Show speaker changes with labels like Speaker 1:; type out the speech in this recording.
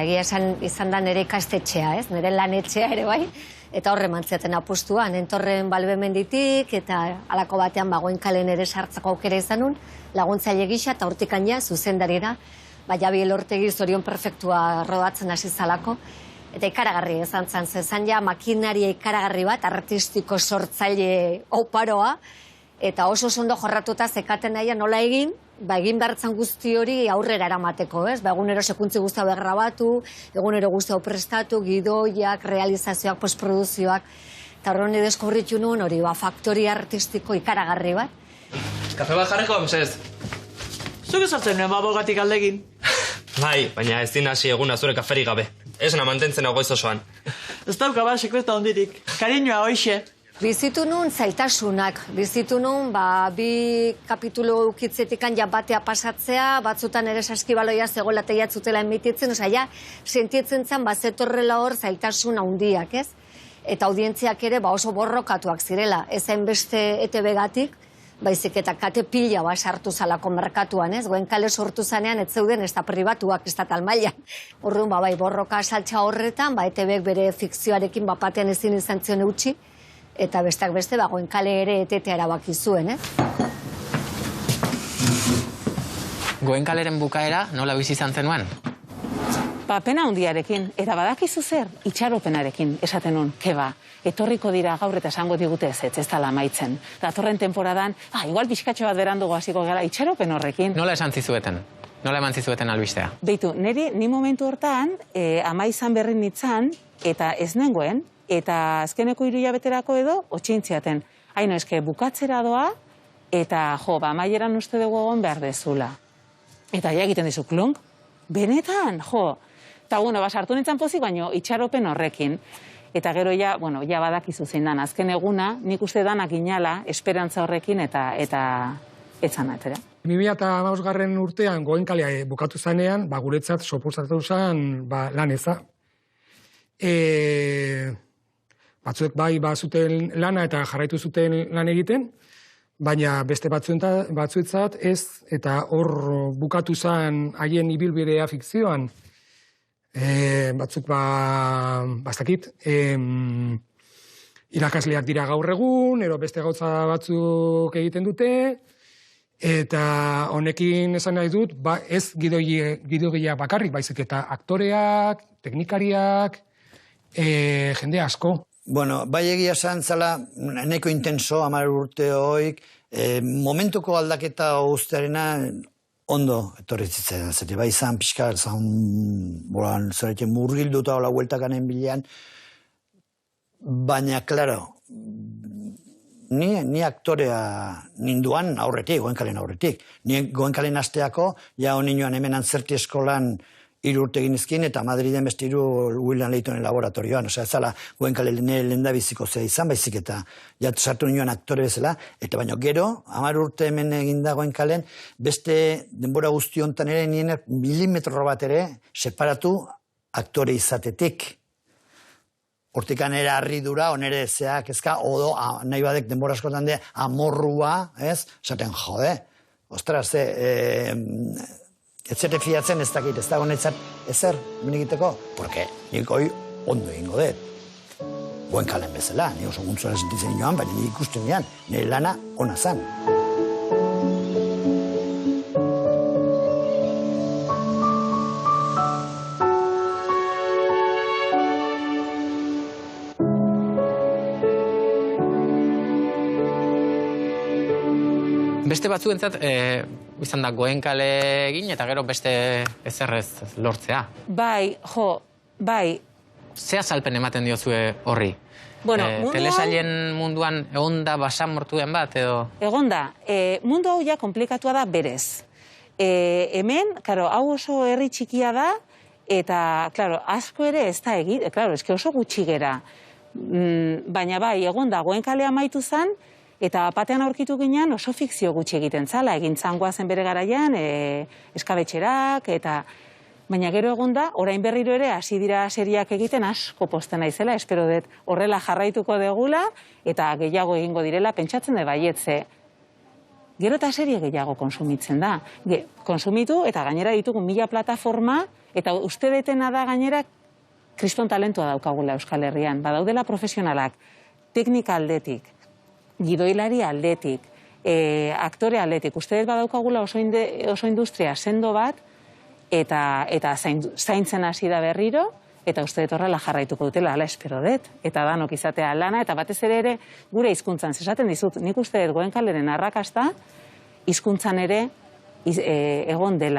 Speaker 1: Egia esan izan da nire ikastetxea, ez? Nire lanetxea ere bai, eta horre mantziaten apustuan, entorren balbemenditik, eta halako batean Goenkalen ere sartzeko aukera izan nun, laguntzaile gisa eta hortikan ja zuzendarira, Javi Elortegi zorion perfektua rodatzen hasi zalako, eta ikaragarri izan zen, zezan ja makinaria ikaragarri bat, artistiko sortzaile oparoa, eta oso ondo jorratuta zekaten nahi nola egin behartzen guzti hori aurrera eramateko, ez? Egunero sekuntzi guztia bergrabatu, egunero guztia prestatu, gidoiak, realizazioak, postproduzioak, eta horren deskubritu nuen hori, faktori artistiko ikaragarri bat.
Speaker 2: Kafe bat jarriko, mesez?
Speaker 3: Zuk esartzen nuen babogatik aldegin.
Speaker 2: Bai, baina ez din hasi eguna zure kaferik gabe. Esna mantentzen hau goiz osoan.
Speaker 3: Ez dauka ba, sekreta ondirik. Kariñoa, hoixe.
Speaker 1: Bizitu nun zailtasunak, bizitu nun bi kapitulo ukitzetikan batea pasatzea, batzutan ere saskibaloia zegoela teiatzutela emititzen, ja, sentitzen zen zetorrela hor zailtasun handiak, ez? Eta audientziak ere oso borrokatuak zirela, ez hainbeste ETB-gatik, baizik eta kate pila sartu zalako merkatuan, ez? Goenkale sortu zanean ez zeuden ez da pribatuak, ez da talmailan. Orduan, bai, borroka saltza horretan, ETB-ek bere fikzioarekin batean ezin izan zion eutxi, eta besteak beste, Goenkale ere etetea erabaki zuen,
Speaker 4: Goenkaleren bukaera nola bizi izan zenuen?
Speaker 5: Pena handiarekin, eta badakizu zer, itxaropenarekin, esaten nun, keba, etorriko dira gaur eta esango digute ez dala amaitzen. Datorren temporadan, igual pixkatxo bat berandugu hasiko gara, itxaropen horrekin.
Speaker 4: Nola esan zizueten? Nola eman zizueten albistea?
Speaker 5: Beitu, ni momentu hortan, ama izan berri nintzen, eta ez nengoen, eta azkeneko 3 hilabeterako edo, otxintziaten. Haino, eske bukatzera doa, eta amaieran uste dugu egon behar dezula. Eta ja egiten dizu klunk, benetan, Eta, sartu nintzen pozik, baino itxaropen horrekin. Eta gero ja badakizu zein dan, azken eguna, nik uste danak inala, esperantza horrekin, eta etzan atera.
Speaker 6: 2015 urtean Goenkalea bukatu zanean, guretzat suposatu zen lan eza. Batzuek bai zuten lana eta jarraitu zuten lan egiten, baina beste batzuetzat ez, eta hor bukatu zen haien ibilbidea fikzioan. Batzuk bastakit, irakasleak dira gaur egun, ero beste gauza batzuk egiten dute, eta honekin esan nahi dut, ez gidoiak bakarrik, baizik eta aktoreak, teknikariak, jende asko.
Speaker 7: Bueno, bai egia esan zala, nahiko intenso, 10 urte hoik, momentuko aldaketa guztiarena ondo etorri zitzen, zeti bai izan pixka, zorete murgilduta hola hueltakanen bilean, baina, klaro, ni aktorea ninduan aurretik, Goenkalen aurretik. Ni Goenkalen asteako, ja honinoan hemen antzerti eskolan 3 urte ginezkin, eta Madriden beste 3 William Laytonen laboratorioan. Osea, ez zala Goenkalen lehendabiziko zea izan, baizik eta sartu nioan aktore bezala, eta baino gero, 10 urte hemen eginda Goenkalen, beste denbora guzti hontan ere nien milimetro bat ere separatu aktore izatetik. Hortikan ere harridura, onere zeak ezka, odo, nahi badek denbora askotan de, amorrua, ez? Esaten, ostras, ez zete fiatzen ez dakit, ez dago netzat ezer, menegiteko, porque nik hoi ondo egingo dut. Goenkalen bezala, ni oso guntzora sentitzen joan, baina nik ikusten joan, nire lana ona zan.
Speaker 4: Beste batzuentzat, izan da Goenkale egin, eta gero beste ezerrez lortzea.
Speaker 5: Bai.
Speaker 4: Ze azalpen ematen diozue horri? Telesailen munduan egon da basamortuen bat, edo?
Speaker 5: Egon da. Mundu hau ja komplikatua da berez. Hemen, hau oso herri txikia da, eta, asko ere ez da egin, eske oso gutxi gera. Baina bai, egon da, Goenkalea amaitu zen, eta batean aurkitu ginean oso fikzio gutxi egiten zala, egin zangoa zen bere garaian, eskabetxerak, eta... Baina gero egon da, orain berriro ere hasi dira seriak egiten asko posten naizela, espero dut horrela jarraituko degula, eta gehiago egingo direla, pentsatzen da baietze. gero eta serie gehiago konsumitzen da. Konsumitu eta gainera ditugu 1000 plataforma, eta uste detena da gainera kriston talentua daukagula Euskal Herrian. Badaudela profesionalak, teknika aldetik, gidoilari aldetik, aktore aldetik. Uste dut badaukagula oso industria sendo bat, eta zaintzen hasi da berriro, eta uste dut horrela jarraituko dutela, ala espero dut. Eta danok izatea lana, eta batez ere gure hizkuntzan. Esaten dizut, nik uste dut Goenkaleren arrakasta hizkuntzan ere egon dela.